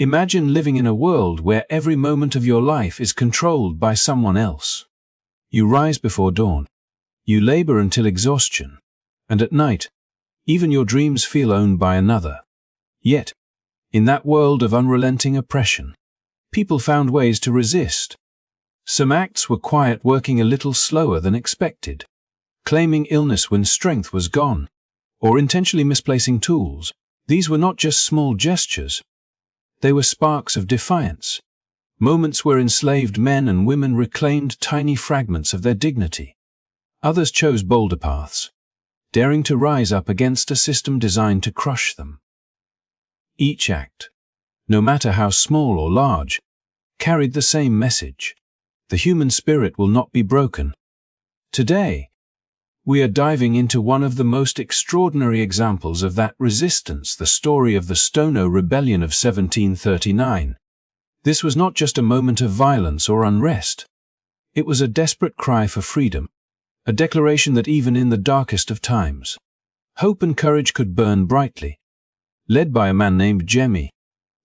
Imagine living in a world where every moment of your life is controlled by someone else. You rise before dawn. You labor until exhaustion. And at night, even your dreams feel owned by another. Yet, in that world of unrelenting oppression, people found ways to resist. Some acts were quiet, working a little slower than expected, claiming illness when strength was gone, or intentionally misplacing tools. These were not just small gestures. They were sparks of defiance, moments where enslaved men and women reclaimed tiny fragments of their dignity. Others chose bolder paths, daring to rise up against a system designed to crush them. Each act, no matter how small or large, carried the same message: the human spirit will not be broken. Today, we are diving into one of the most extraordinary examples of that resistance, the story of the Stono Rebellion of 1739. This was not just a moment of violence or unrest. It was a desperate cry for freedom, a declaration that even in the darkest of times, hope and courage could burn brightly. Led by a man named Jemmy,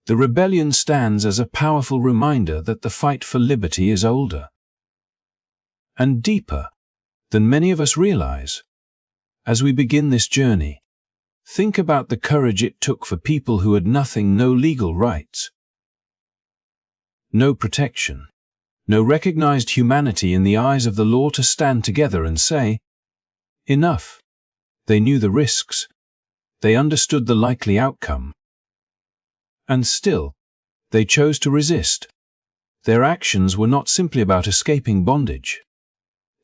the rebellion stands as a powerful reminder that the fight for liberty is older and deeper than many of us realize. As we begin this journey, think about the courage it took for people who had nothing, no legal rights, no protection, no recognized humanity in the eyes of the law, to stand together and say, enough. They knew the risks. They understood the likely outcome. And still, they chose to resist. Their actions were not simply about escaping bondage.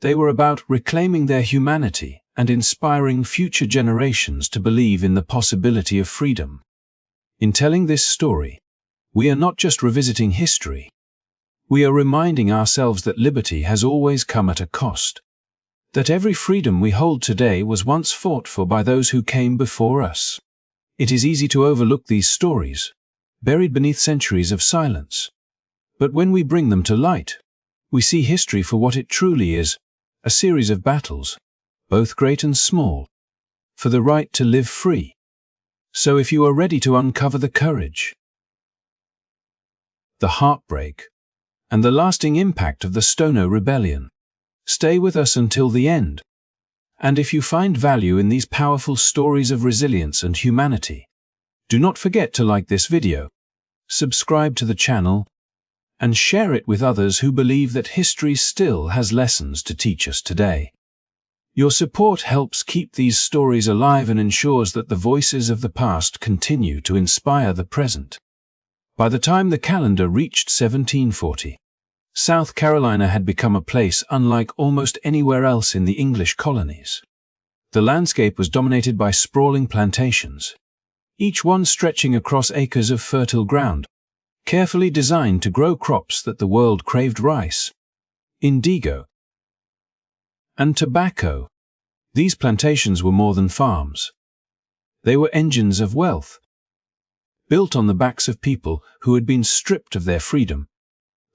They were about reclaiming their humanity and inspiring future generations to believe in the possibility of freedom. In telling this story, we are not just revisiting history. We are reminding ourselves that liberty has always come at a cost, that every freedom we hold today was once fought for by those who came before us. It is easy to overlook these stories, buried beneath centuries of silence. But when we bring them to light, we see history for what it truly is: a series of battles, both great and small, for the right to live free. So if you are ready to uncover the courage, the heartbreak, and the lasting impact of the Stono Rebellion, stay with us until the end. And if you find value in these powerful stories of resilience and humanity, do not forget to like this video, subscribe to the channel, and share it with others who believe that history still has lessons to teach us today. Your support helps keep these stories alive and ensures that the voices of the past continue to inspire the present. By the time the calendar reached 1740, South Carolina had become a place unlike almost anywhere else in the English colonies. The landscape was dominated by sprawling plantations, each one stretching across acres of fertile ground, carefully designed to grow crops that the world craved: rice, indigo, and tobacco. These plantations were more than farms. They were engines of wealth, built on the backs of people who had been stripped of their freedom.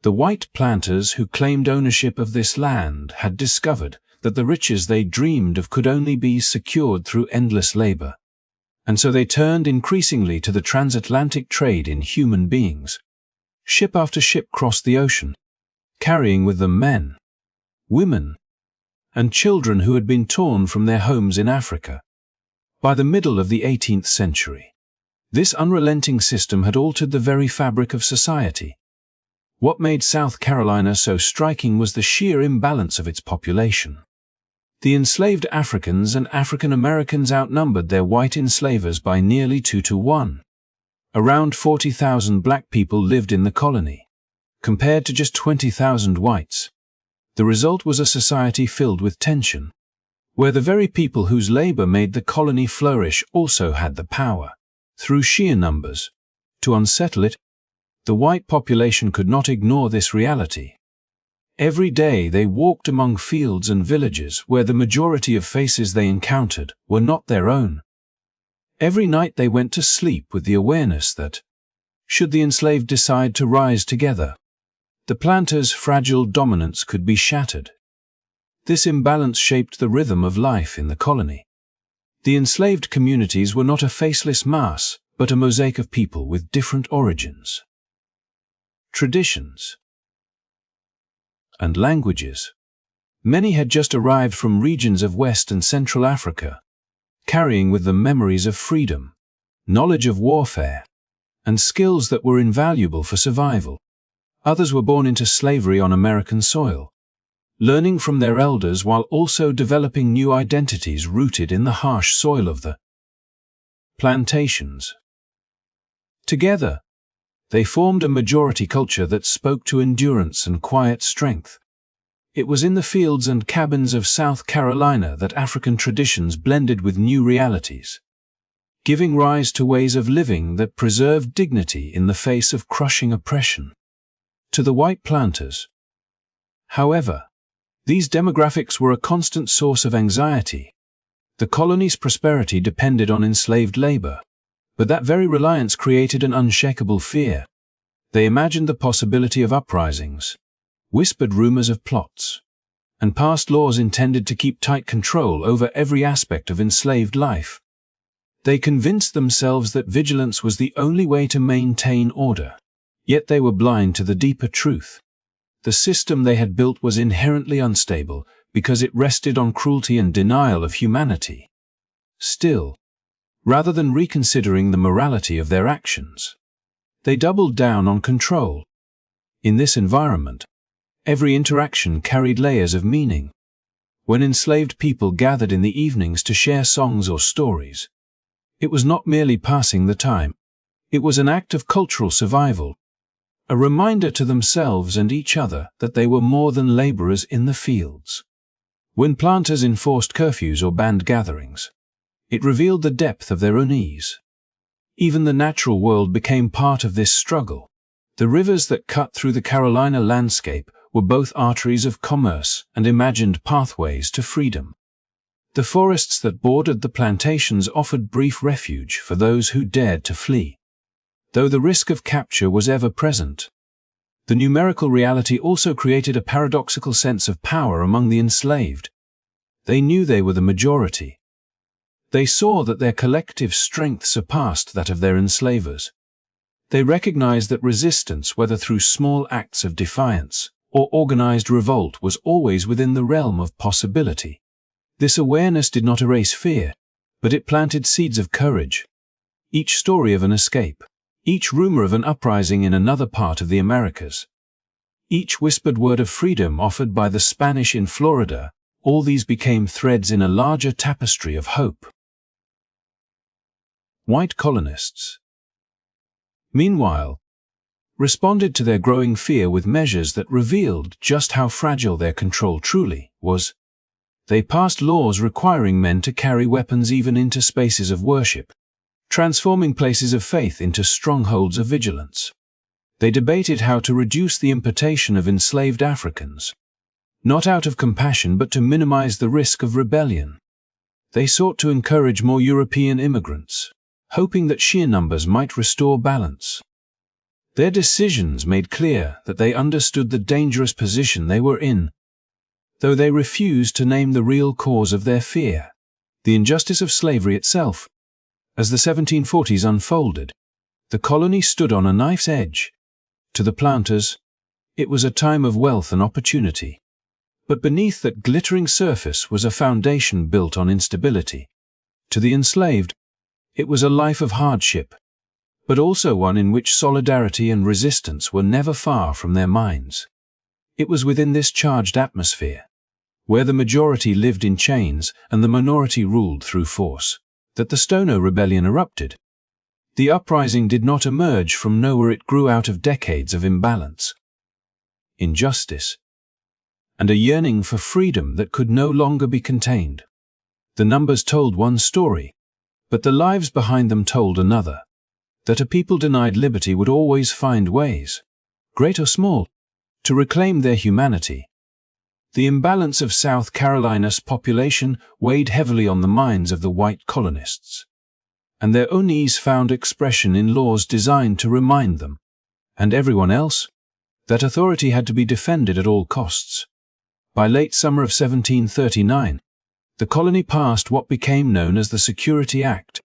The white planters who claimed ownership of this land had discovered that the riches they dreamed of could only be secured through endless labor. And so they turned increasingly to the transatlantic trade in human beings. Ship after ship crossed the ocean, carrying with them men, women, and children who had been torn from their homes in Africa. By the middle of the 18th century, this unrelenting system had altered the very fabric of society. What made South Carolina so striking was the sheer imbalance of its population. The enslaved Africans and African Americans outnumbered their white enslavers by nearly 2 to 1. Around 40,000 black people lived in the colony, compared to just 20,000 whites. The result was a society filled with tension, where the very people whose labor made the colony flourish also had the power, through sheer numbers, to unsettle it. The white population could not ignore this reality. Every day they walked among fields and villages where the majority of faces they encountered were not their own. Every night they went to sleep with the awareness that, should the enslaved decide to rise together, the planters' fragile dominance could be shattered. This imbalance shaped the rhythm of life in the colony. The enslaved communities were not a faceless mass, but a mosaic of people with different origins, traditions, and languages. Many had just arrived from regions of West and Central Africa, carrying with them memories of freedom, knowledge of warfare, and skills that were invaluable for survival. Others were born into slavery on American soil, learning from their elders while also developing new identities rooted in the harsh soil of the plantations. Together, they formed a majority culture that spoke to endurance and quiet strength. It was in the fields and cabins of South Carolina that African traditions blended with new realities, giving rise to ways of living that preserved dignity in the face of crushing oppression. To the white planters, however, these demographics were a constant source of anxiety. The colony's prosperity depended on enslaved labor, but that very reliance created an unshakable fear. They imagined the possibility of uprisings, whispered rumors of plots, and passed laws intended to keep tight control over every aspect of enslaved life. They convinced themselves that vigilance was the only way to maintain order, yet they were blind to the deeper truth. The system they had built was inherently unstable because it rested on cruelty and denial of humanity. Still, rather than reconsidering the morality of their actions, they doubled down on control. In this environment, every interaction carried layers of meaning. When enslaved people gathered in the evenings to share songs or stories, it was not merely passing the time. It was an act of cultural survival, a reminder to themselves and each other that they were more than laborers in the fields. When planters enforced curfews or banned gatherings, it revealed the depth of their unease. Even the natural world became part of this struggle. The rivers that cut through the Carolina landscape were both arteries of commerce and imagined pathways to freedom. The forests that bordered the plantations offered brief refuge for those who dared to flee. Though the risk of capture was ever present, the numerical reality also created a paradoxical sense of power among the enslaved. They knew they were the majority. They saw that their collective strength surpassed that of their enslavers. They recognized that resistance, whether through small acts of defiance or organized revolt, was always within the realm of possibility. This awareness did not erase fear, but it planted seeds of courage. Each story of an escape, each rumor of an uprising in another part of the Americas, each whispered word of freedom offered by the Spanish in Florida, all these became threads in a larger tapestry of hope. White colonists, meanwhile, responded to their growing fear with measures that revealed just how fragile their control truly was. They passed laws requiring men to carry weapons even into spaces of worship, transforming places of faith into strongholds of vigilance. They debated how to reduce the importation of enslaved Africans, not out of compassion but to minimize the risk of rebellion. They sought to encourage more European immigrants, hoping that sheer numbers might restore balance. Their decisions made clear that they understood the dangerous position they were in, though they refused to name the real cause of their fear, the injustice of slavery itself. As the 1740s unfolded, the colony stood on a knife's edge. To the planters, it was a time of wealth and opportunity. But beneath that glittering surface was a foundation built on instability. To the enslaved, it was a life of hardship, but also one in which solidarity and resistance were never far from their minds. It was within this charged atmosphere, where the majority lived in chains and the minority ruled through force, that the Stono Rebellion erupted. The uprising did not emerge from nowhere. It grew out of decades of imbalance, injustice, and a yearning for freedom that could no longer be contained. The numbers told one story, but the lives behind them told another. That a people denied liberty would always find ways, great or small, to reclaim their humanity. The imbalance of South Carolina's population weighed heavily on the minds of the white colonists, and their unease found expression in laws designed to remind them, and everyone else, that authority had to be defended at all costs. By late summer of 1739, the colony passed what became known as the Security Act,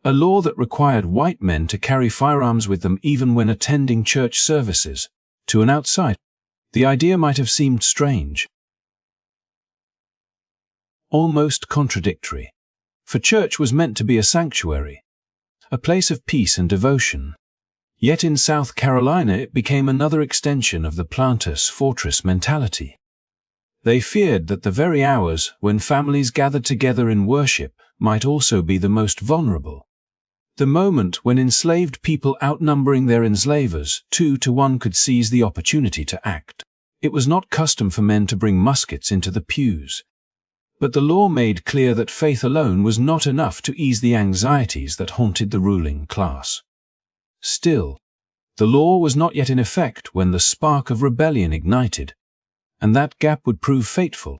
a law that required white men to carry firearms with them even when attending church services. To an outsider, the idea might have seemed strange, almost contradictory. For church was meant to be a sanctuary, a place of peace and devotion. Yet in South Carolina it became another extension of the planter's fortress mentality. They feared that the very hours when families gathered together in worship might also be the most vulnerable. The moment when enslaved people outnumbering their enslavers 2-1 could seize the opportunity to act. It was not custom for men to bring muskets into the pews. But the law made clear that faith alone was not enough to ease the anxieties that haunted the ruling class. Still, the law was not yet in effect when the spark of rebellion ignited, and that gap would prove fateful.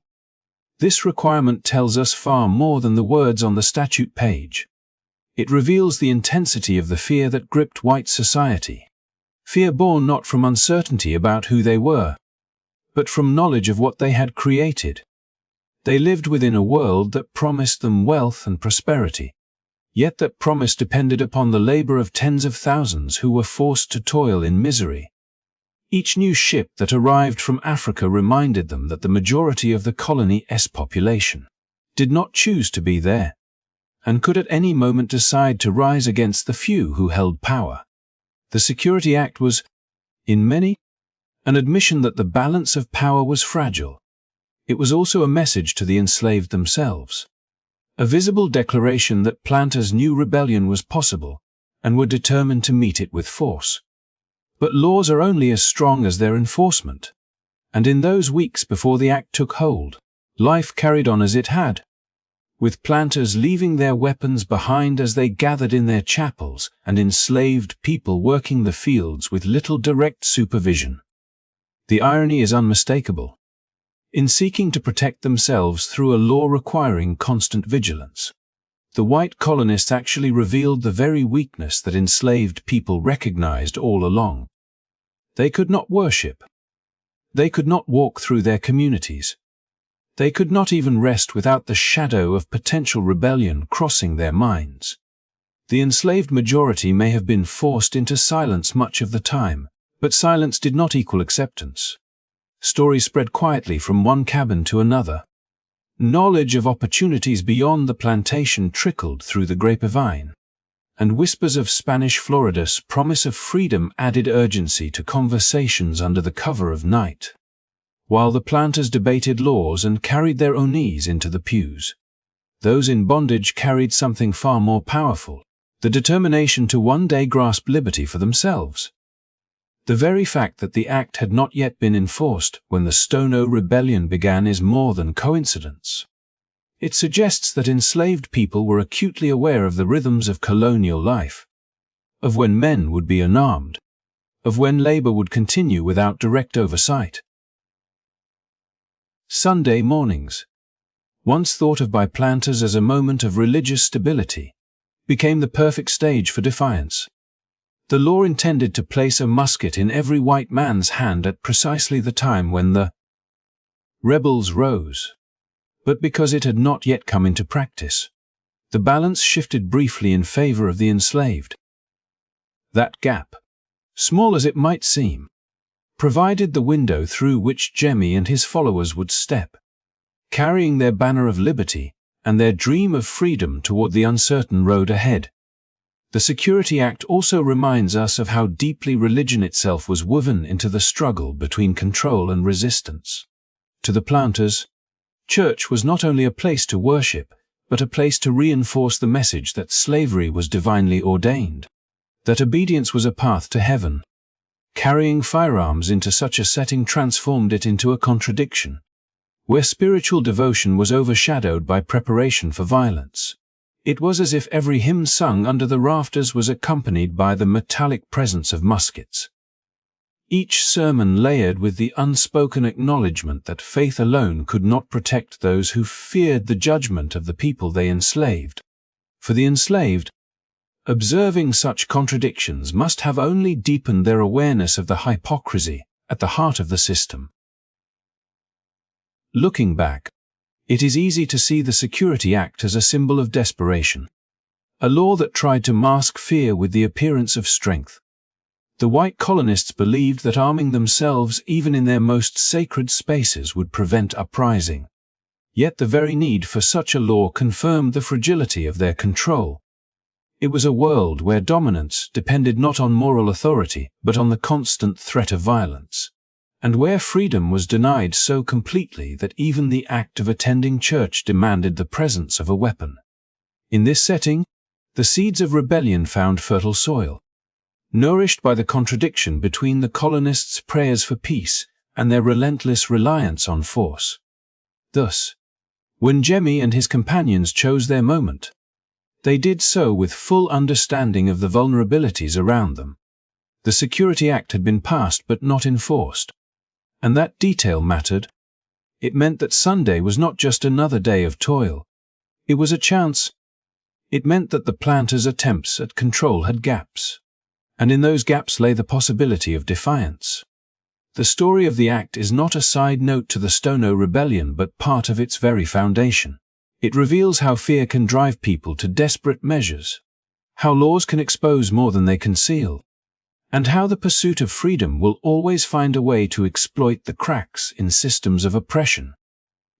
This requirement tells us far more than the words on the statute page. It reveals the intensity of the fear that gripped white society. Fear born not from uncertainty about who they were, but from knowledge of what they had created. They lived within a world that promised them wealth and prosperity, yet that promise depended upon the labor of tens of thousands who were forced to toil in misery. Each new ship that arrived from Africa reminded them that the majority of the colony's population did not choose to be there, and could at any moment decide to rise against the few who held power. The Security Act was, in many, an admission that the balance of power was fragile. It was also a message to the enslaved themselves, a visible declaration that planters knew rebellion was possible and were determined to meet it with force. But laws are only as strong as their enforcement, and in those weeks before the act took hold, life carried on as it had, with planters leaving their weapons behind as they gathered in their chapels and enslaved people working the fields with little direct supervision. The irony is unmistakable. In seeking to protect themselves through a law requiring constant vigilance, the white colonists actually revealed the very weakness that enslaved people recognized all along. They could not worship. They could not walk through their communities. They could not even rest without the shadow of potential rebellion crossing their minds. The enslaved majority may have been forced into silence much of the time, but silence did not equal acceptance. Stories spread quietly from one cabin to another. Knowledge of opportunities beyond the plantation trickled through the grapevine, and whispers of Spanish Florida's promise of freedom added urgency to conversations under the cover of night. While the planters debated laws and carried their onis into the pews, those in bondage carried something far more powerful, the determination to one day grasp liberty for themselves. The very fact that the act had not yet been enforced when the Stono Rebellion began is more than coincidence. It suggests that enslaved people were acutely aware of the rhythms of colonial life, of when men would be unarmed, of when labor would continue without direct oversight. Sunday mornings, once thought of by planters as a moment of religious stability, became the perfect stage for defiance. The law intended to place a musket in every white man's hand at precisely the time when the rebels rose. But because it had not yet come into practice, the balance shifted briefly in favor of the enslaved. That gap, small as it might seem, provided the window through which Jemmy and his followers would step, carrying their banner of liberty and their dream of freedom toward the uncertain road ahead. The Security Act also reminds us of how deeply religion itself was woven into the struggle between control and resistance. To the planters, church was not only a place to worship, but a place to reinforce the message that slavery was divinely ordained, that obedience was a path to heaven. Carrying firearms into such a setting transformed it into a contradiction, where spiritual devotion was overshadowed by preparation for violence. It was as if every hymn sung under the rafters was accompanied by the metallic presence of muskets. Each sermon layered with the unspoken acknowledgement that faith alone could not protect those who feared the judgment of the people they enslaved. For the enslaved, observing such contradictions must have only deepened their awareness of the hypocrisy at the heart of the system. Looking back, it is easy to see the Security Act as a symbol of desperation, a law that tried to mask fear with the appearance of strength. The white colonists believed that arming themselves even in their most sacred spaces would prevent uprising. Yet the very need for such a law confirmed the fragility of their control. It was a world where dominance depended not on moral authority but on the constant threat of violence, and where freedom was denied so completely that even the act of attending church demanded the presence of a weapon. In this setting, the seeds of rebellion found fertile soil, nourished by the contradiction between the colonists' prayers for peace and their relentless reliance on force. Thus, when Jemmy and his companions chose their moment, they did so with full understanding of the vulnerabilities around them. The Security Act had been passed but not enforced, and that detail mattered. It meant that Sunday was not just another day of toil. It was a chance. It meant that the planters' attempts at control had gaps, and in those gaps lay the possibility of defiance. The story of the Act is not a side note to the Stono Rebellion but part of its very foundation. It reveals how fear can drive people to desperate measures, how laws can expose more than they conceal, and how the pursuit of freedom will always find a way to exploit the cracks in systems of oppression.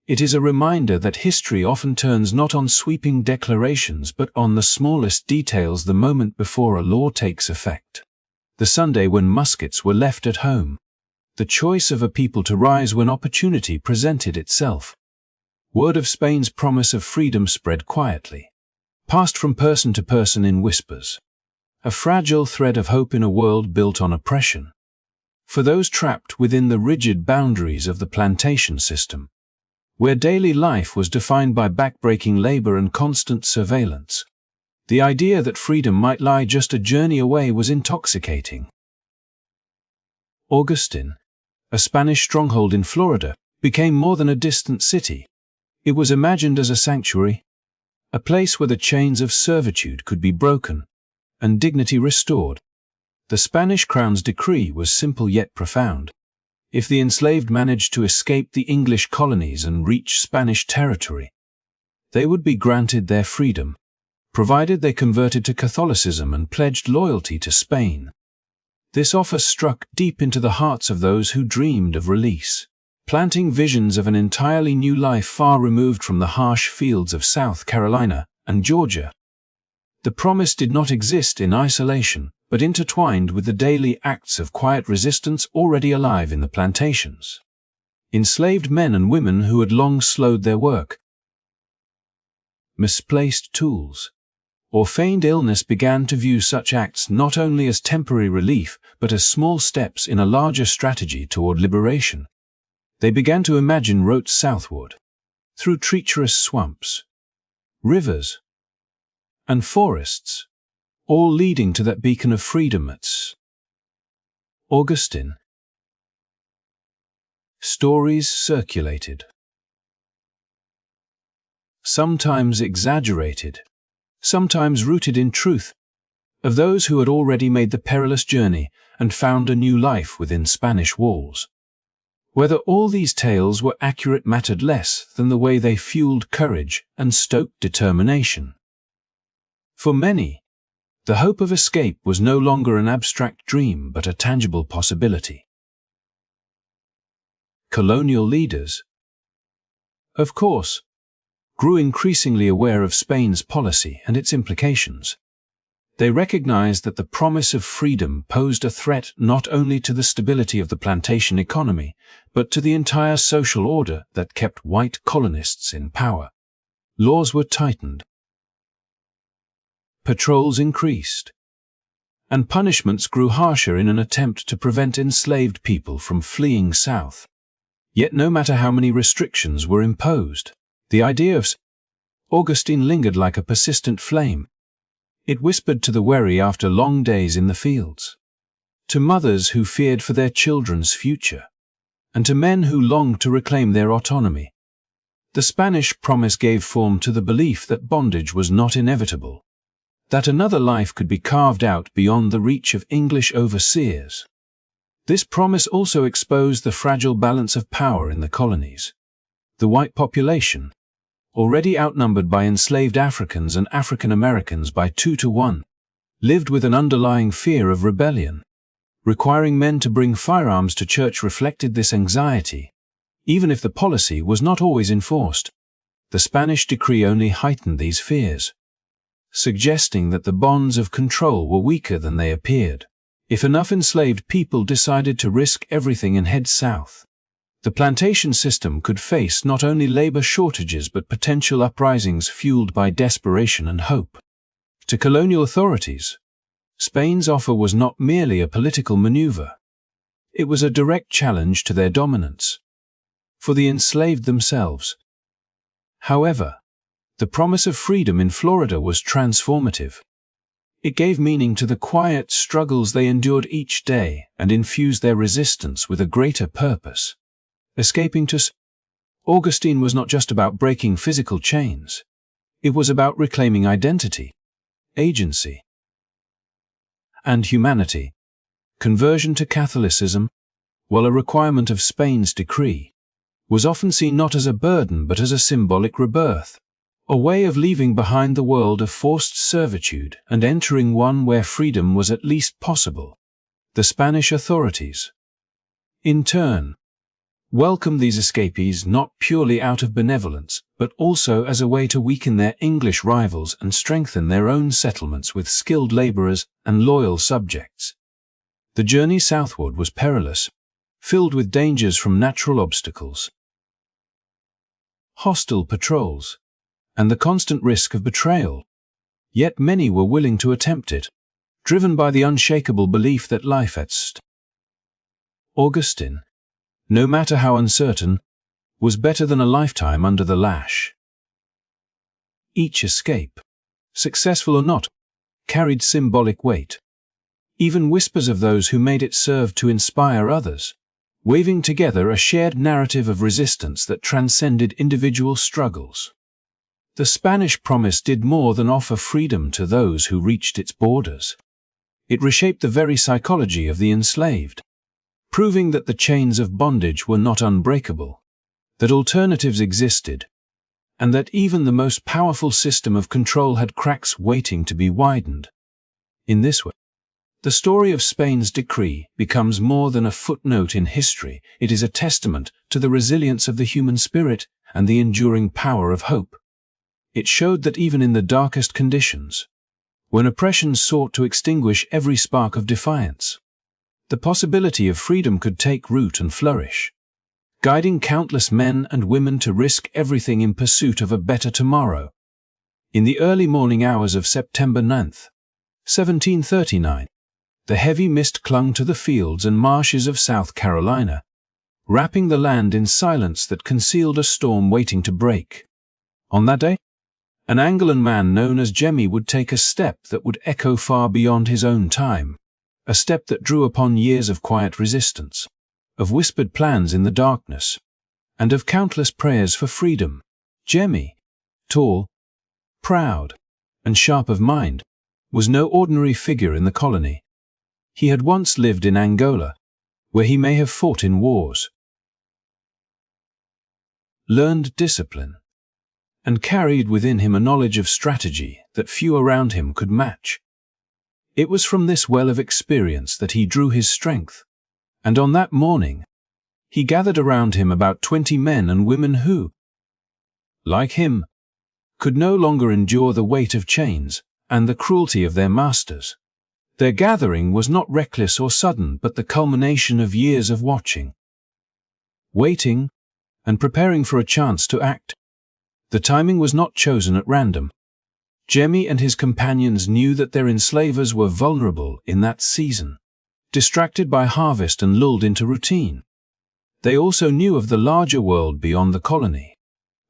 It is a reminder that history often turns not on sweeping declarations but on the smallest details the moment before a law takes effect. The Sunday when muskets were left at home. The choice of a people to rise when opportunity presented itself. Word of Spain's promise of freedom spread quietly, passed from person to person in whispers. A fragile thread of hope in a world built on oppression. For those trapped within the rigid boundaries of the plantation system, where daily life was defined by backbreaking labor and constant surveillance, the idea that freedom might lie just a journey away was intoxicating. Augustin, a Spanish stronghold in Florida, became more than a distant city. It was imagined as a sanctuary, a place where the chains of servitude could be broken and dignity restored. The Spanish crown's decree was simple yet profound. If the enslaved managed to escape the English colonies and reach Spanish territory, they would be granted their freedom, provided they converted to Catholicism and pledged loyalty to Spain. This offer struck deep into the hearts of those who dreamed of release, planting visions of an entirely new life far removed from the harsh fields of South Carolina and Georgia. The promise did not exist in isolation, but intertwined with the daily acts of quiet resistance already alive in the plantations. Enslaved men and women who had long slowed their work, misplaced tools, or feigned illness began to view such acts not only as temporary relief but as small steps in a larger strategy toward liberation. They began to imagine routes southward, through treacherous swamps, rivers, and forests, all leading to that beacon of freedom at Augustin. Stories circulated, sometimes exaggerated, sometimes rooted in truth, of those who had already made the perilous journey and found a new life within Spanish walls. Whether all these tales were accurate mattered less than the way they fueled courage and stoked determination. For many, the hope of escape was no longer an abstract dream but a tangible possibility. Colonial leaders, of course, grew increasingly aware of Spain's policy and its implications. They recognized that the promise of freedom posed a threat not only to the stability of the plantation economy, but to the entire social order that kept white colonists in power. Laws were tightened, patrols increased, and punishments grew harsher in an attempt to prevent enslaved people from fleeing south. Yet no matter how many restrictions were imposed, the idea of Augustin lingered like a persistent flame. It whispered to the weary after long days in the fields, to mothers who feared for their children's future, and to men who longed to reclaim their autonomy. The Spanish promise gave form to the belief that bondage was not inevitable, that another life could be carved out beyond the reach of English overseers. This promise also exposed the fragile balance of power in the colonies. The white population, already outnumbered by enslaved Africans and African Americans by 2 to 1, lived with an underlying fear of rebellion. Requiring men to bring firearms to church reflected this anxiety, even if the policy was not always enforced. The Spanish decree only heightened these fears, suggesting that the bonds of control were weaker than they appeared. If enough enslaved people decided to risk everything and head south, the plantation system could face not only labor shortages but potential uprisings fueled by desperation and hope. To colonial authorities, Spain's offer was not merely a political maneuver. It was a direct challenge to their dominance. For the enslaved themselves, however, the promise of freedom in Florida was transformative. It gave meaning to the quiet struggles they endured each day and infused their resistance with a greater purpose. Escaping to Augustine was not just about breaking physical chains. It was about reclaiming identity, agency, and humanity. Conversion to Catholicism, while a requirement of Spain's decree, was often seen not as a burden but as a symbolic rebirth, a way of leaving behind the world of forced servitude and entering one where freedom was at least possible. The Spanish authorities, in turn, welcomed these escapees not purely out of benevolence, but also as a way to weaken their English rivals and strengthen their own settlements with skilled laborers and loyal subjects. The journey southward was perilous, filled with dangers from natural obstacles, hostile patrols, and the constant risk of betrayal. Yet many were willing to attempt it, driven by the unshakable belief that life at Augustine, no matter how uncertain, was better than a lifetime under the lash. Each escape, successful or not, carried symbolic weight. Even whispers of those who made it served to inspire others, weaving together a shared narrative of resistance that transcended individual struggles. The Spanish promise did more than offer freedom to those who reached its borders. It reshaped the very psychology of the enslaved, proving that the chains of bondage were not unbreakable, that alternatives existed, and that even the most powerful system of control had cracks waiting to be widened. In this way, the story of Spain's decree becomes more than a footnote in history. It is a testament to the resilience of the human spirit and the enduring power of hope. It showed that even in the darkest conditions, when oppression sought to extinguish every spark of defiance, the possibility of freedom could take root and flourish, guiding countless men and women to risk everything in pursuit of a better tomorrow. In the early morning hours of September 9, 1739, the heavy mist clung to the fields and marshes of South Carolina, wrapping the land in silence that concealed a storm waiting to break. On that day, an Angolan man known as Jemmy would take a step that would echo far beyond his own time, a step that drew upon years of quiet resistance, of whispered plans in the darkness, and of countless prayers for freedom. Jemmy, tall, proud, and sharp of mind, was no ordinary figure in the colony. He had once lived in Angola, where he may have fought in wars, learned discipline, and carried within him a knowledge of strategy that few around him could match. It was from this well of experience that he drew his strength, and on that morning, he gathered around him about 20 men and women who, like him, could no longer endure the weight of chains and the cruelty of their masters. Their gathering was not reckless or sudden, but the culmination of years of watching, waiting, and preparing for a chance to act. The timing was not chosen at random. Jemmy and his companions knew that their enslavers were vulnerable in that season, distracted by harvest and lulled into routine. They also knew of the larger world beyond the colony,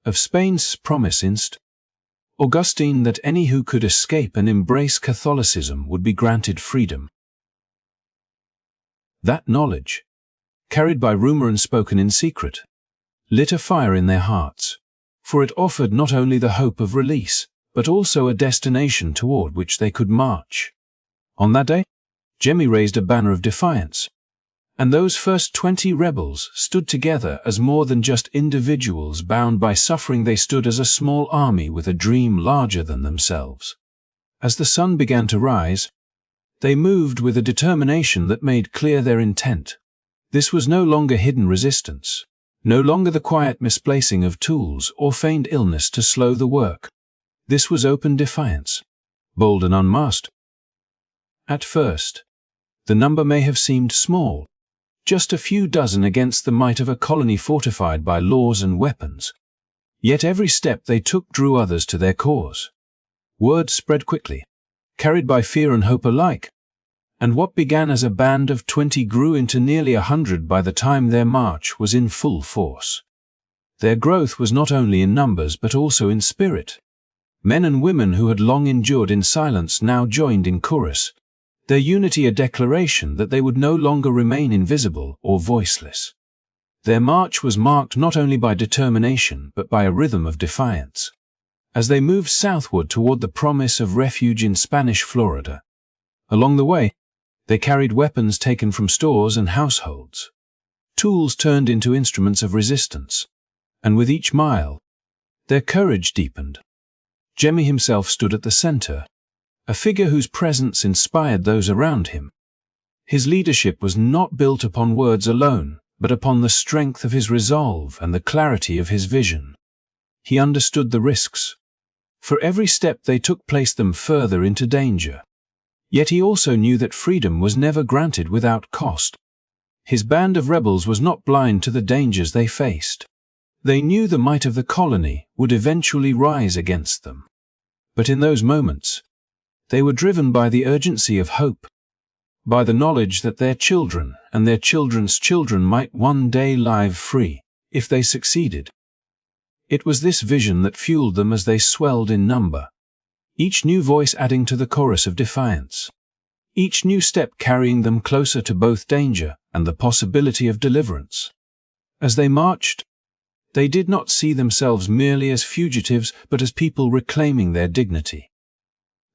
of Spain's promise in Augustine that any who could escape and embrace Catholicism would be granted freedom. That knowledge, carried by rumor and spoken in secret, lit a fire in their hearts, for it offered not only the hope of release, but also a destination toward which they could march. On that day, Jemmy raised a banner of defiance, And those first 20 rebels stood together as more than just individuals bound by suffering. They stood as a small army with a dream larger than themselves. As the sun began to rise, they moved with a determination that made clear their intent. This was no longer hidden resistance, no longer the quiet misplacing of tools or feigned illness to slow the work. This was open defiance, bold and unmasked. At first, the number may have seemed small, just a few dozen against the might of a colony fortified by laws and weapons. Yet every step they took drew others to their cause. Word spread quickly, carried by fear and hope alike, and what began as a band of 20 grew into nearly 100 by the time their march was in full force. Their growth was not only in numbers but also in spirit. Men and women who had long endured in silence now joined in chorus, their unity a declaration that they would no longer remain invisible or voiceless. Their march was marked not only by determination but by a rhythm of defiance. As they moved southward toward the promise of refuge in Spanish Florida, along the way, they carried weapons taken from stores and households, tools turned into instruments of resistance, and with each mile, their courage deepened. Jemmy himself stood at the center, a figure whose presence inspired those around him. His leadership was not built upon words alone, but upon the strength of his resolve and the clarity of his vision. He understood the risks. For every step they took placed them further into danger. Yet he also knew that freedom was never granted without cost. His band of rebels was not blind to the dangers they faced. They knew the might of the colony would eventually rise against them. But in those moments, they were driven by the urgency of hope, by the knowledge that their children and their children's children might one day live free, if they succeeded. It was this vision that fueled them as they swelled in number, each new voice adding to the chorus of defiance, each new step carrying them closer to both danger and the possibility of deliverance. As they marched, they did not see themselves merely as fugitives but as people reclaiming their dignity.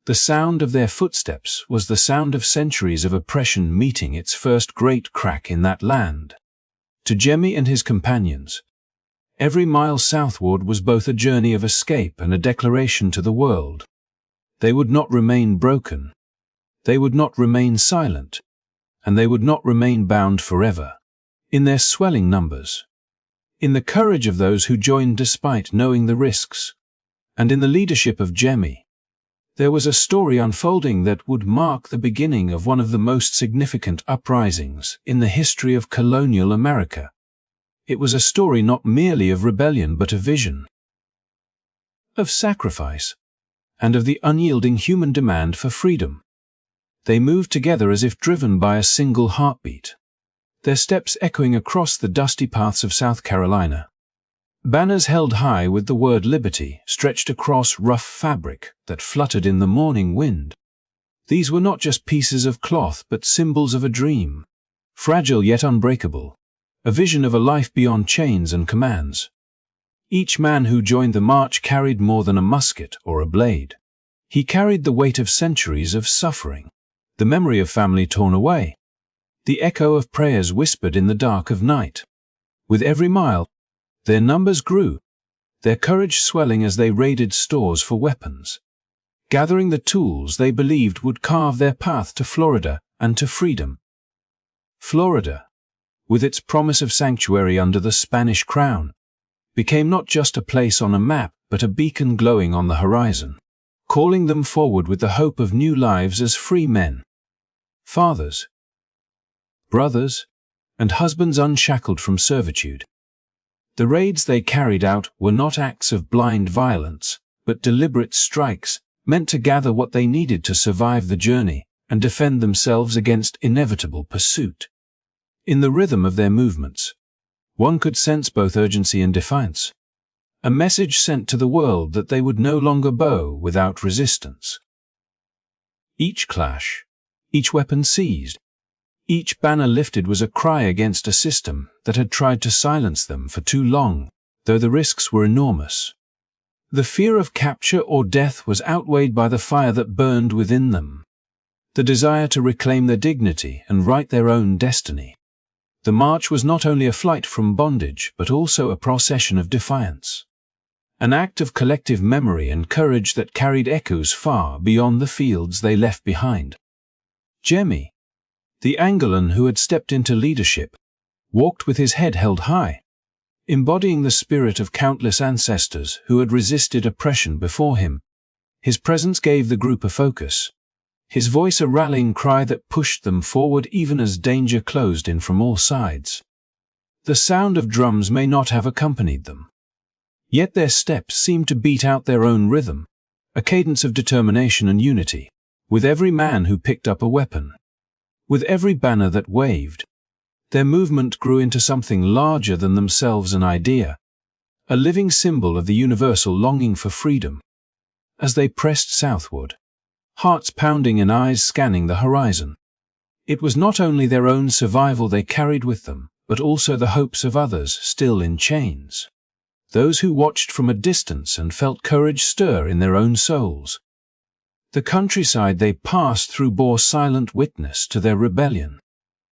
The sound of their footsteps was the sound of centuries of oppression meeting its first great crack in that land. To Jemmy and his companions, every mile southward was both a journey of escape and a declaration to the world. They would not remain broken, they would not remain silent, and they would not remain bound forever. In their swelling numbers, in the courage of those who joined despite knowing the risks, and in the leadership of Jemmy, there was a story unfolding that would mark the beginning of one of the most significant uprisings in the history of colonial America. It was a story not merely of rebellion but a vision, of sacrifice, and of the unyielding human demand for freedom. They moved together as if driven by a single heartbeat, their steps echoing across the dusty paths of South Carolina. Banners held high with the word liberty stretched across rough fabric that fluttered in the morning wind. These were not just pieces of cloth but symbols of a dream, fragile yet unbreakable, a vision of a life beyond chains and commands. Each man who joined the march carried more than a musket or a blade. He carried the weight of centuries of suffering, the memory of family torn away, the echo of prayers whispered in the dark of night. With every mile, their numbers grew, their courage swelling as they raided stores for weapons, gathering the tools they believed would carve their path to Florida and to freedom. Florida, with its promise of sanctuary under the Spanish crown, became not just a place on a map but a beacon glowing on the horizon, calling them forward with the hope of new lives as free men, fathers, brothers, and husbands unshackled from servitude. The raids they carried out were not acts of blind violence, but deliberate strikes, meant to gather what they needed to survive the journey and defend themselves against inevitable pursuit. In the rhythm of their movements, one could sense both urgency and defiance, a message sent to the world that they would no longer bow without resistance. Each clash, each weapon seized, each banner lifted was a cry against a system that had tried to silence them for too long, though the risks were enormous. The fear of capture or death was outweighed by the fire that burned within them, the desire to reclaim their dignity and write their own destiny. The march was not only a flight from bondage, but also a procession of defiance. An act of collective memory and courage that carried echoes far beyond the fields they left behind. Jemmy, the Angolan who had stepped into leadership, walked with his head held high, embodying the spirit of countless ancestors who had resisted oppression before him. His presence gave the group a focus, his voice a rallying cry that pushed them forward even as danger closed in from all sides. The sound of drums may not have accompanied them, yet their steps seemed to beat out their own rhythm, a cadence of determination and unity, with every man who picked up a weapon, with every banner that waved. Their movement grew into something larger than themselves, an idea, a living symbol of the universal longing for freedom. As they pressed southward, hearts pounding and eyes scanning the horizon, it was not only their own survival they carried with them, but also the hopes of others still in chains. Those who watched from a distance and felt courage stir in their own souls. The countryside they passed through bore silent witness to their rebellion.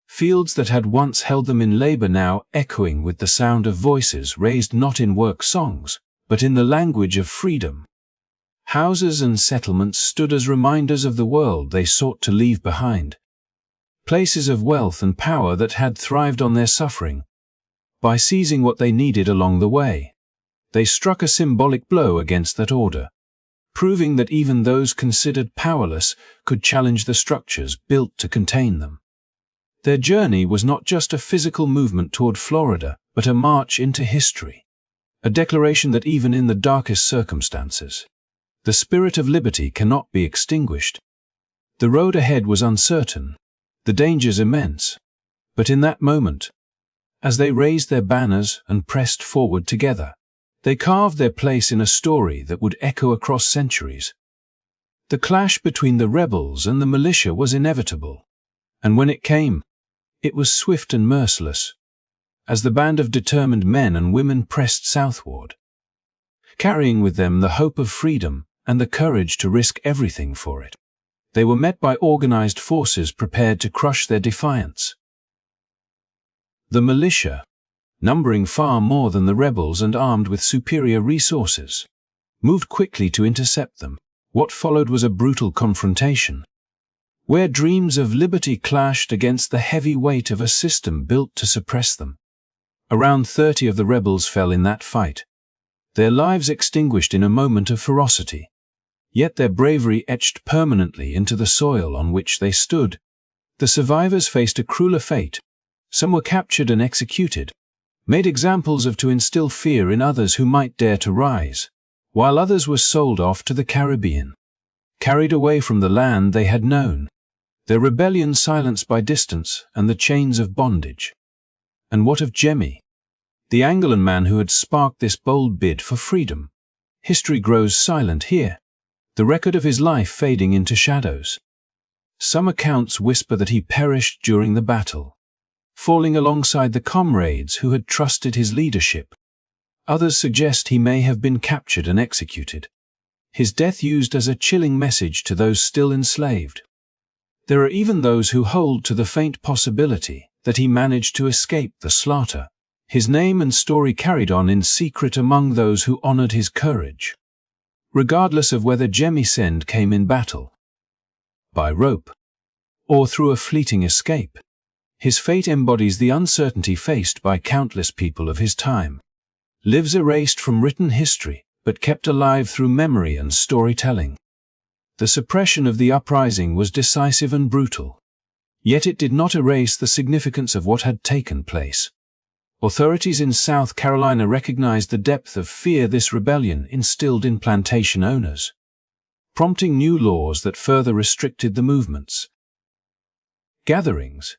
Fields that had once held them in labor now echoing with the sound of voices raised not in work songs, but in the language of freedom. Houses and settlements stood as reminders of the world they sought to leave behind. Places of wealth and power that had thrived on their suffering. By seizing what they needed along the way, they struck a symbolic blow against that order, proving that even those considered powerless could challenge the structures built to contain them. Their journey was not just a physical movement toward Florida, but a march into history, a declaration that even in the darkest circumstances, the spirit of liberty cannot be extinguished. The road ahead was uncertain, the dangers immense, but in that moment, as they raised their banners and pressed forward together, they carved their place in a story that would echo across centuries. The clash between the rebels and the militia was inevitable, and when it came, it was swift and merciless, as the band of determined men and women pressed southward, carrying with them the hope of freedom and the courage to risk everything for it. They were met by organized forces prepared to crush their defiance. The militia, numbering far more than the rebels and armed with superior resources, moved quickly to intercept them. What followed was a brutal confrontation, where dreams of liberty clashed against the heavy weight of a system built to suppress them. Around 30 of the rebels fell in that fight, their lives extinguished in a moment of ferocity. Yet their bravery etched permanently into the soil on which they stood. The survivors faced a crueler fate. Some were captured and executed, made examples of to instill fear in others who might dare to rise, while others were sold off to the Caribbean, carried away from the land they had known, their rebellion silenced by distance and the chains of bondage. And what of Jemmy, the Angolan man who had sparked this bold bid for freedom? History grows silent here, the record of his life fading into shadows. Some accounts whisper that he perished during the battle, falling alongside the comrades who had trusted his leadership. Others suggest he may have been captured and executed, his death used as a chilling message to those still enslaved. There are even those who hold to the faint possibility that he managed to escape the slaughter, his name and story carried on in secret among those who honored his courage. Regardless of whether Jemmy's end came in battle, by rope, or through a fleeting escape, his fate embodies the uncertainty faced by countless people of his time. Lives erased from written history, but kept alive through memory and storytelling. The suppression of the uprising was decisive and brutal, yet it did not erase the significance of what had taken place. Authorities in South Carolina recognized the depth of fear this rebellion instilled in plantation owners, prompting new laws that further restricted the movements, gatherings,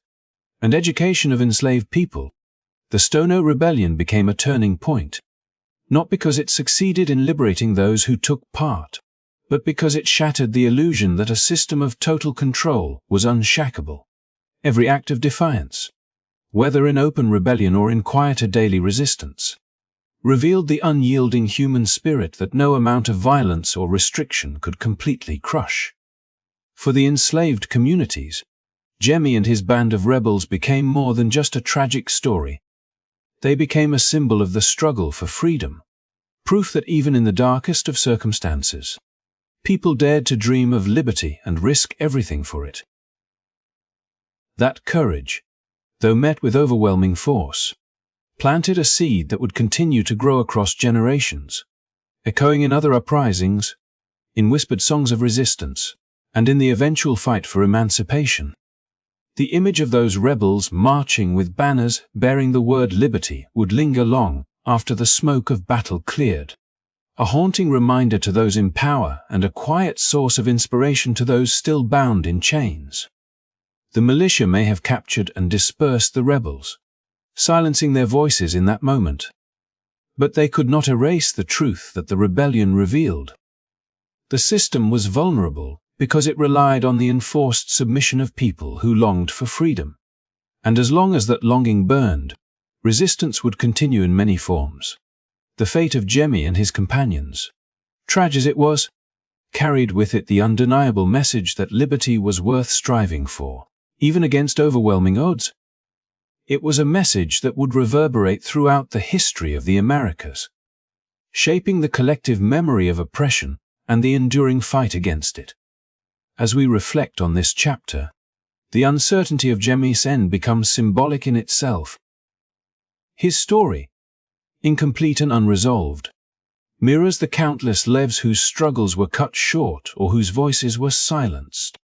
and education of enslaved people. The Stono Rebellion became a turning point, not because it succeeded in liberating those who took part, but because it shattered the illusion that a system of total control was unshackable. Every act of defiance, whether in open rebellion or in quieter daily resistance, revealed the unyielding human spirit that no amount of violence or restriction could completely crush. For the enslaved communities, Jemmy and his band of rebels became more than just a tragic story. They became a symbol of the struggle for freedom, proof that even in the darkest of circumstances, people dared to dream of liberty and risk everything for it. That courage, though met with overwhelming force, planted a seed that would continue to grow across generations, echoing in other uprisings, in whispered songs of resistance, and in the eventual fight for emancipation. The image of those rebels marching with banners bearing the word liberty would linger long after the smoke of battle cleared, a haunting reminder to those in power and a quiet source of inspiration to those still bound in chains. The militia may have captured and dispersed the rebels, silencing their voices in that moment, but they could not erase the truth that the rebellion revealed. The system was vulnerable because it relied on the enforced submission of people who longed for freedom. And as long as that longing burned, resistance would continue in many forms. The fate of Jemmy and his companions, tragic as it was, carried with it the undeniable message that liberty was worth striving for, even against overwhelming odds. It was a message that would reverberate throughout the history of the Americas, shaping the collective memory of oppression and the enduring fight against it. As we reflect on this chapter, the uncertainty of Jemmy's end becomes symbolic in itself. His story, incomplete and unresolved, mirrors the countless lives whose struggles were cut short or whose voices were silenced,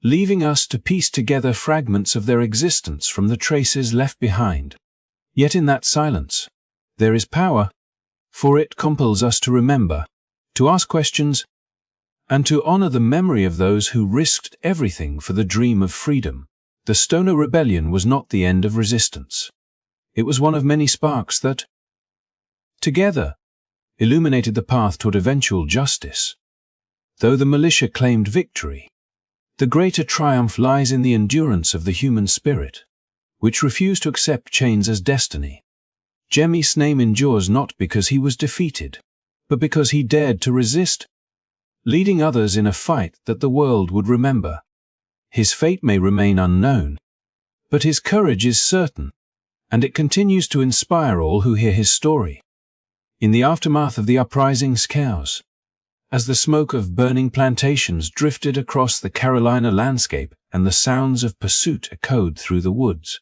leaving us to piece together fragments of their existence from the traces left behind. Yet in that silence, there is power, for it compels us to remember, to ask questions, and to honor the memory of those who risked everything for the dream of freedom. The Stono Rebellion was not the end of resistance. It was one of many sparks that, together, illuminated the path toward eventual justice. Though the militia claimed victory, the greater triumph lies in the endurance of the human spirit, which refused to accept chains as destiny. Jemmy's name endures not because he was defeated, but because he dared to resist, leading others in a fight that the world would remember. His fate may remain unknown, but his courage is certain, and it continues to inspire all who hear his story. In the aftermath of the uprising's chaos, as the smoke of burning plantations drifted across the Carolina landscape and the sounds of pursuit echoed through the woods,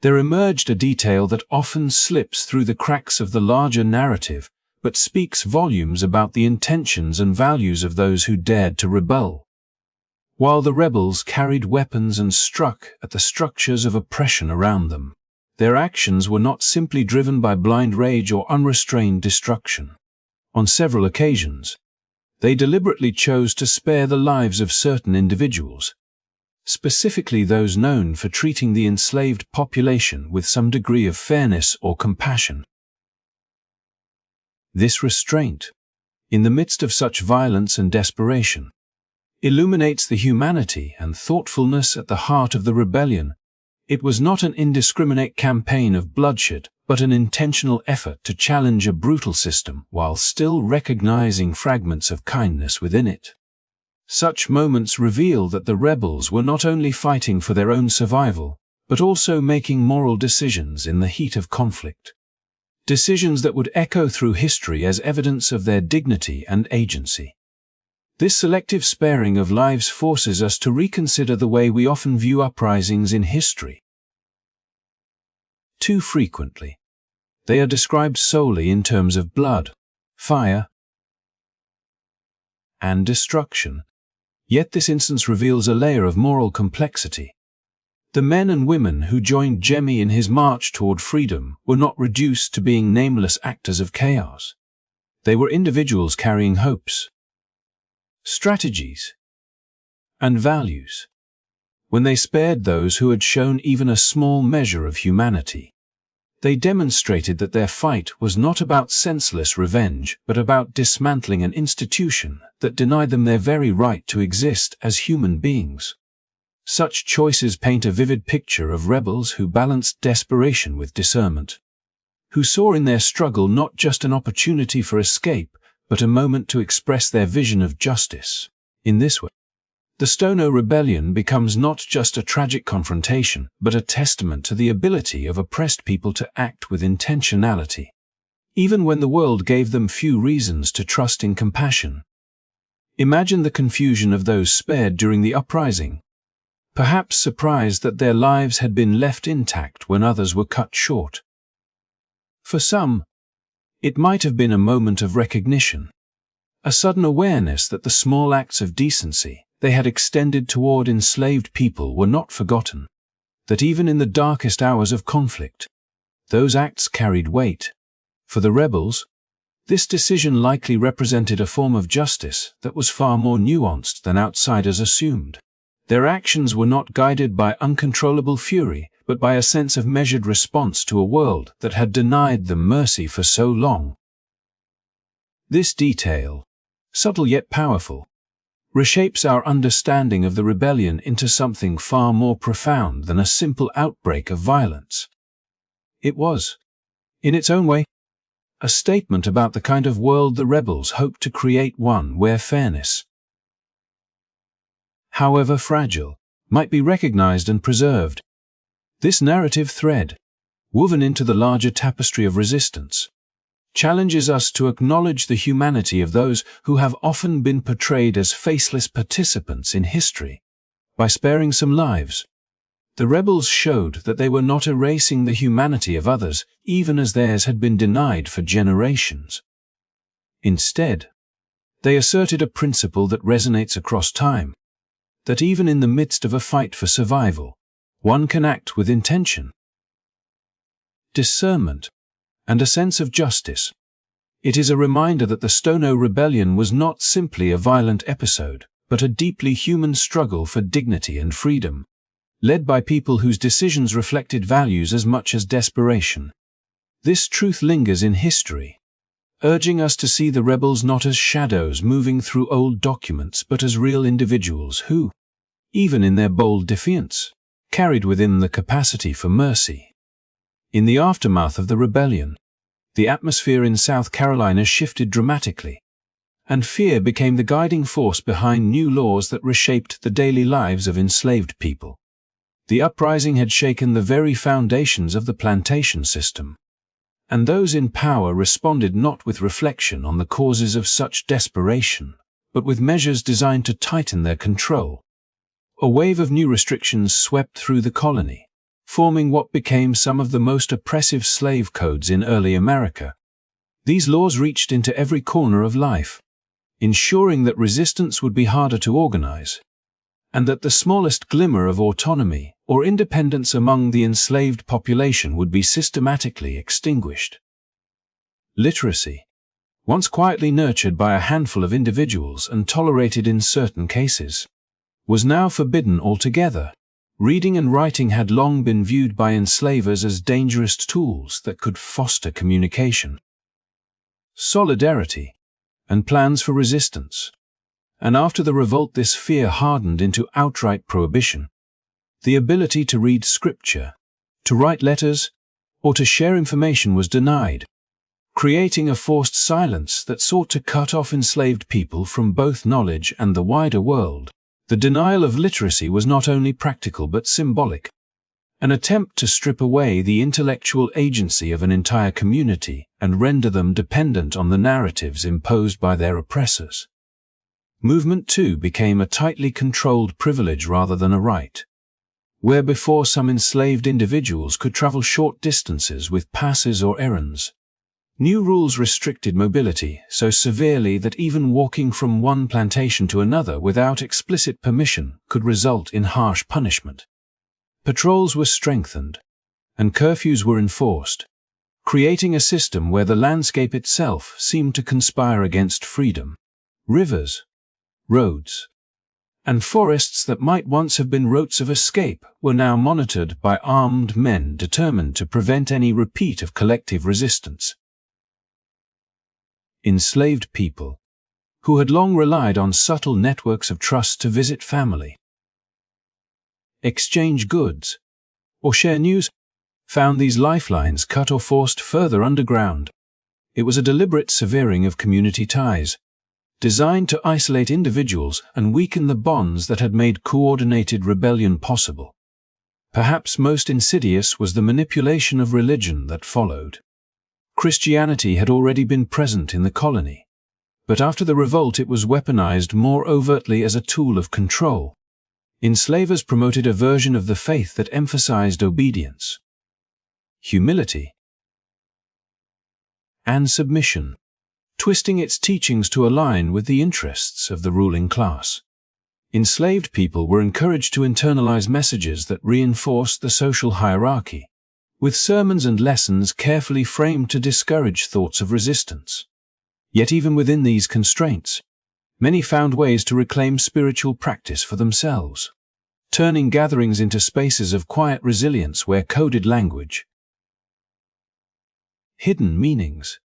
there emerged a detail that often slips through the cracks of the larger narrative, but speaks volumes about the intentions and values of those who dared to rebel. While the rebels carried weapons and struck at the structures of oppression around them, their actions were not simply driven by blind rage or unrestrained destruction. On several occasions, they deliberately chose to spare the lives of certain individuals, specifically those known for treating the enslaved population with some degree of fairness or compassion. This restraint, in the midst of such violence and desperation, illuminates the humanity and thoughtfulness at the heart of the rebellion. It was not an indiscriminate campaign of bloodshed, but an intentional effort to challenge a brutal system while still recognizing fragments of kindness within it. Such moments reveal that the rebels were not only fighting for their own survival, but also making moral decisions in the heat of conflict. Decisions that would echo through history as evidence of their dignity and agency. This selective sparing of lives forces us to reconsider the way we often view uprisings in history. Too frequently, they are described solely in terms of blood, fire, and destruction. Yet this instance reveals a layer of moral complexity. The men and women who joined Jemmy in his march toward freedom were not reduced to being nameless actors of chaos. They were individuals carrying hopes, strategies, and values. When they spared those who had shown even a small measure of humanity, they demonstrated that their fight was not about senseless revenge, but about dismantling an institution that denied them their very right to exist as human beings. Such choices paint a vivid picture of rebels who balanced desperation with discernment, who saw in their struggle not just an opportunity for escape, but a moment to express their vision of justice. In this way, The Stono Rebellion becomes not just a tragic confrontation, but a testament to the ability of oppressed people to act with intentionality, even when the world gave them few reasons to trust in compassion. Imagine the confusion of those spared during the uprising, perhaps surprised that their lives had been left intact when others were cut short. For some, it might have been a moment of recognition, a sudden awareness that the small acts of decency they had extended toward enslaved people were not forgotten, that even in the darkest hours of conflict, those acts carried weight. For the rebels, this decision likely represented a form of justice that was far more nuanced than outsiders assumed. Their actions were not guided by uncontrollable fury, but by a sense of measured response to a world that had denied them mercy for so long. This detail, subtle yet powerful, reshapes our understanding of the rebellion into something far more profound than a simple outbreak of violence. It was, in its own way, a statement about the kind of world the rebels hoped to create, one where fairness, however fragile, might be recognized and preserved. This narrative thread, woven into the larger tapestry of resistance, challenges us to acknowledge the humanity of those who have often been portrayed as faceless participants in history. By sparing some lives, the rebels showed that they were not erasing the humanity of others, even as theirs had been denied for generations. Instead, they asserted a principle that resonates across time, that even in the midst of a fight for survival, one can act with intention, discernment, and a sense of justice. It is a reminder that the Stono Rebellion was not simply a violent episode, but a deeply human struggle for dignity and freedom, led by people whose decisions reflected values as much as desperation. This truth lingers in history, urging us to see the rebels not as shadows moving through old documents but as real individuals who, even in their bold defiance, carried within the capacity for mercy. In the aftermath of the rebellion, the atmosphere in South Carolina shifted dramatically, and fear became the guiding force behind new laws that reshaped the daily lives of enslaved people. The uprising had shaken the very foundations of the plantation system, and those in power responded not with reflection on the causes of such desperation, but with measures designed to tighten their control. A wave of new restrictions swept through the colony, forming what became some of the most oppressive slave codes in early America. These laws reached into every corner of life, ensuring that resistance would be harder to organize, and that the smallest glimmer of autonomy or independence among the enslaved population would be systematically extinguished. Literacy, once quietly nurtured by a handful of individuals and tolerated in certain cases, was now forbidden altogether. Reading and writing had long been viewed by enslavers as dangerous tools that could foster communication, solidarity, and plans for resistance. And after the revolt, this fear hardened into outright prohibition. The ability to read scripture, to write letters, or to share information was denied, creating a forced silence that sought to cut off enslaved people from both knowledge and the wider world. The denial of literacy was not only practical but symbolic, an attempt to strip away the intellectual agency of an entire community and render them dependent on the narratives imposed by their oppressors. Movement, too, became a tightly controlled privilege rather than a right. Where before some enslaved individuals could travel short distances with passes or errands, new rules restricted mobility so severely that even walking from one plantation to another without explicit permission could result in harsh punishment. Patrols were strengthened, and curfews were enforced, creating a system where the landscape itself seemed to conspire against freedom. Rivers, roads, and forests that might once have been routes of escape were now monitored by armed men determined to prevent any repeat of collective resistance. Enslaved people, who had long relied on subtle networks of trust to visit family, exchange goods, or share news, found these lifelines cut or forced further underground. It was a deliberate severing of community ties, designed to isolate individuals and weaken the bonds that had made coordinated rebellion possible. Perhaps most insidious was the manipulation of religion that followed. Christianity had already been present in the colony, but after the revolt it was weaponized more overtly as a tool of control. Enslavers promoted a version of the faith that emphasized obedience, humility, and submission, twisting its teachings to align with the interests of the ruling class. Enslaved people were encouraged to internalize messages that reinforced the social hierarchy, with sermons and lessons carefully framed to discourage thoughts of resistance. Yet even within these constraints, many found ways to reclaim spiritual practice for themselves, turning gatherings into spaces of quiet resilience where coded language, hidden meanings,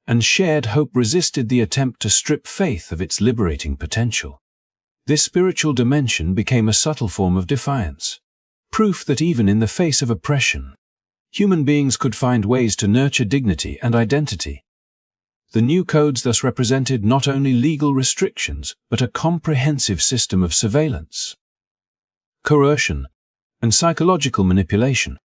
and shared hope resisted the attempt to strip faith of its liberating potential. This spiritual dimension became a subtle form of defiance, proof that even in the face of oppression, human beings could find ways to nurture dignity and identity. The new codes thus represented not only legal restrictions, but a comprehensive system of surveillance, coercion, and psychological manipulation.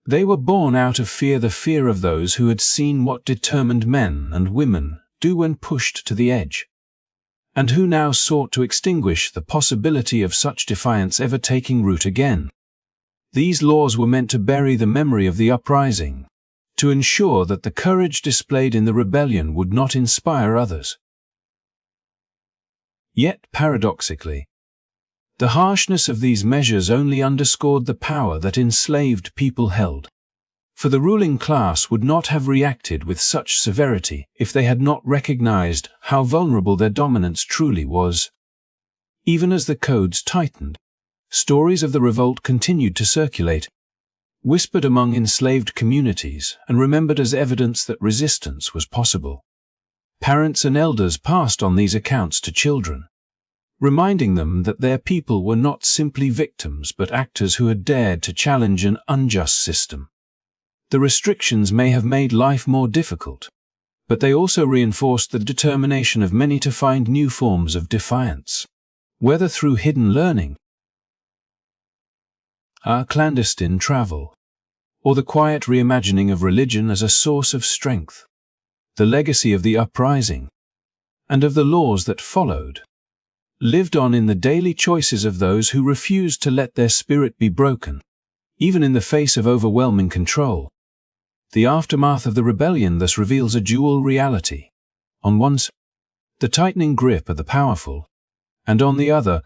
They were born out of the fear of those who had seen what determined men and women do when pushed to the edge, and who now sought to extinguish the possibility of such defiance ever taking root again. These laws were meant to bury the memory of the uprising, to ensure that the courage displayed in the rebellion would not inspire others. Yet, paradoxically, the harshness of these measures only underscored the power that enslaved people held. For the ruling class would not have reacted with such severity if they had not recognized how vulnerable their dominance truly was. Even as the codes tightened, stories of the revolt continued to circulate, whispered among enslaved communities and remembered as evidence that resistance was possible. Parents and elders passed on these accounts to children, reminding them that their people were not simply victims but actors who had dared to challenge an unjust system. The restrictions may have made life more difficult, but they also reinforced the determination of many to find new forms of defiance, whether through hidden learning, clandestine travel, or the quiet reimagining of religion as a source of strength. The legacy of the uprising, and of the laws that followed, lived on in the daily choices of those who refused to let their spirit be broken, even in the face of overwhelming control. The aftermath of the rebellion thus reveals a dual reality. On one side, the tightening grip of the powerful, and on the other,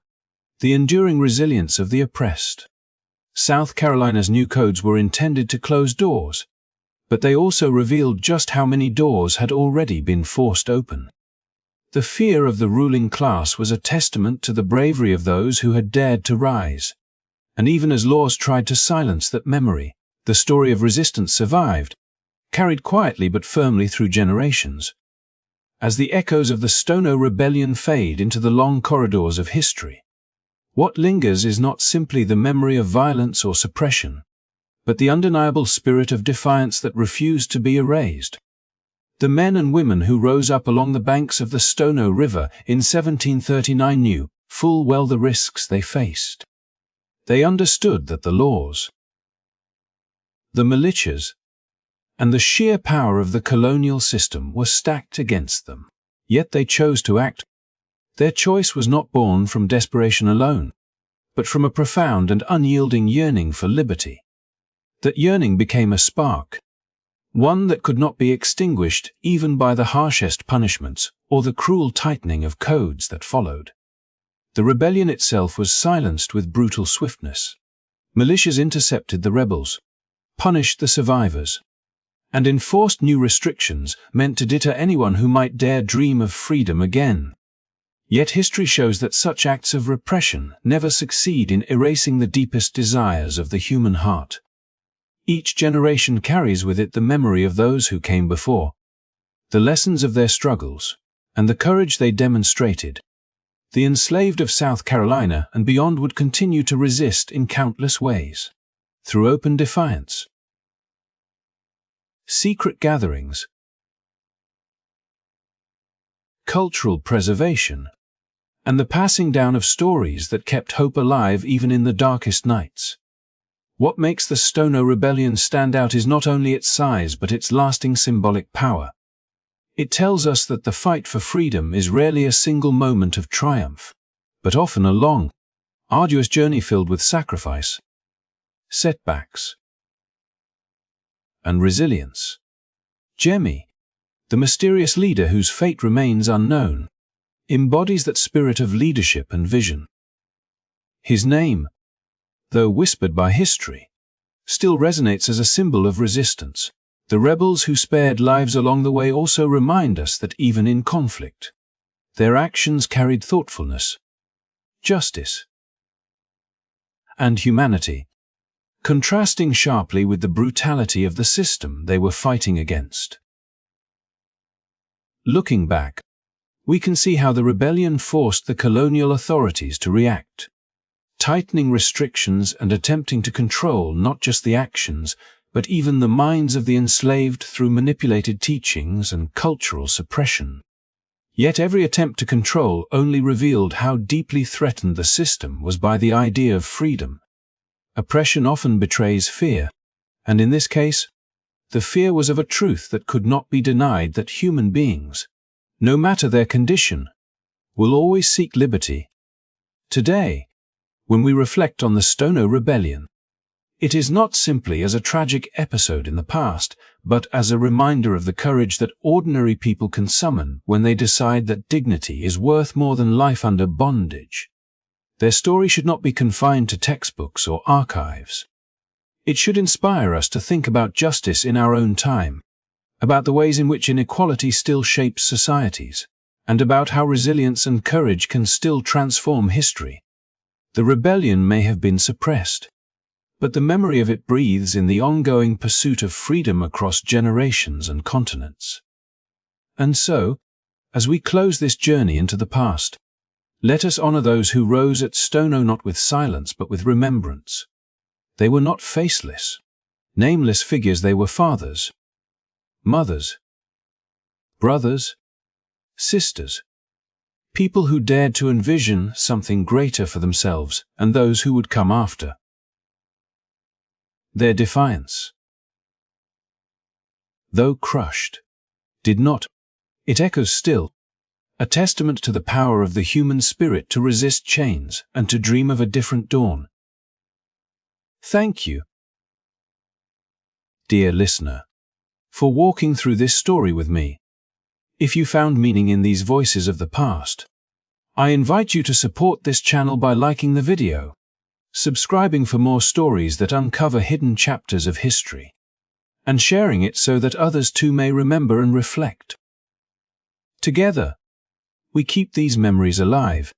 the enduring resilience of the oppressed. South Carolina's new codes were intended to close doors, but they also revealed just how many doors had already been forced open. The fear of the ruling class was a testament to the bravery of those who had dared to rise. And even as laws tried to silence that memory, the story of resistance survived, carried quietly but firmly through generations. As the echoes of the Stono Rebellion fade into the long corridors of history, what lingers is not simply the memory of violence or suppression, but the undeniable spirit of defiance that refused to be erased. The men and women who rose up along the banks of the Stono River in 1739 knew full well the risks they faced. They understood that the laws, the militias, and the sheer power of the colonial system were stacked against them. Yet they chose to act. Their choice was not born from desperation alone, but from a profound and unyielding yearning for liberty. That yearning became a spark, one that could not be extinguished even by the harshest punishments or the cruel tightening of codes that followed. The rebellion itself was silenced with brutal swiftness. Militias intercepted the rebels, punished the survivors, and enforced new restrictions meant to deter anyone who might dare dream of freedom again. Yet history shows that such acts of repression never succeed in erasing the deepest desires of the human heart. Each generation carries with it the memory of those who came before, the lessons of their struggles, and the courage they demonstrated. The enslaved of South Carolina and beyond would continue to resist in countless ways. Through open defiance, secret gatherings, cultural preservation, and the passing down of stories that kept hope alive even in the darkest nights. What makes the Stono Rebellion stand out is not only its size but its lasting symbolic power. It tells us that the fight for freedom is rarely a single moment of triumph, but often a long, arduous journey filled with sacrifice, setbacks, and resilience. Jemmy, the mysterious leader whose fate remains unknown, embodies that spirit of leadership and vision. His name, though whispered by history, still resonates as a symbol of resistance. The rebels who spared lives along the way also remind us that even in conflict, their actions carried thoughtfulness, justice, and humanity, contrasting sharply with the brutality of the system they were fighting against. Looking back, we can see how the rebellion forced the colonial authorities to react, tightening restrictions and attempting to control not just the actions, but even the minds of the enslaved through manipulated teachings and cultural suppression. Yet every attempt to control only revealed how deeply threatened the system was by the idea of freedom. Oppression often betrays fear, and in this case, the fear was of a truth that could not be denied, that human beings, no matter their condition, will always seek liberty. Today, when we reflect on the Stono Rebellion, it is not simply as a tragic episode in the past, but as a reminder of the courage that ordinary people can summon when they decide that dignity is worth more than life under bondage. Their story should not be confined to textbooks or archives. It should inspire us to think about justice in our own time, about the ways in which inequality still shapes societies, and about how resilience and courage can still transform history. The rebellion may have been suppressed, but the memory of it breathes in the ongoing pursuit of freedom across generations and continents. And so, as we close this journey into the past, let us honor those who rose at Stono not with silence but with remembrance. They were not faceless, nameless figures. They were fathers, mothers, brothers, sisters, people who dared to envision something greater for themselves and those who would come after. Their defiance, though crushed, did not. It echoes still, a testament to the power of the human spirit to resist chains and to dream of a different dawn. Thank you, dear listener, for walking through this story with me. If you found meaning in these voices of the past, I invite you to support this channel by liking the video, subscribing for more stories that uncover hidden chapters of history, and sharing it so that others too may remember and reflect. Together, we keep these memories alive,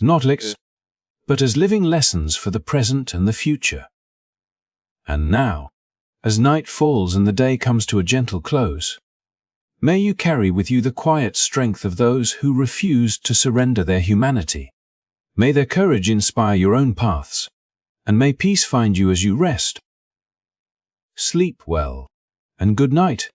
not licks, but as living lessons for the present and the future. And now, as night falls and the day comes to a gentle close, may you carry with you the quiet strength of those who refused to surrender their humanity. May their courage inspire your own paths, and may peace find you as you rest. Sleep well, and good night.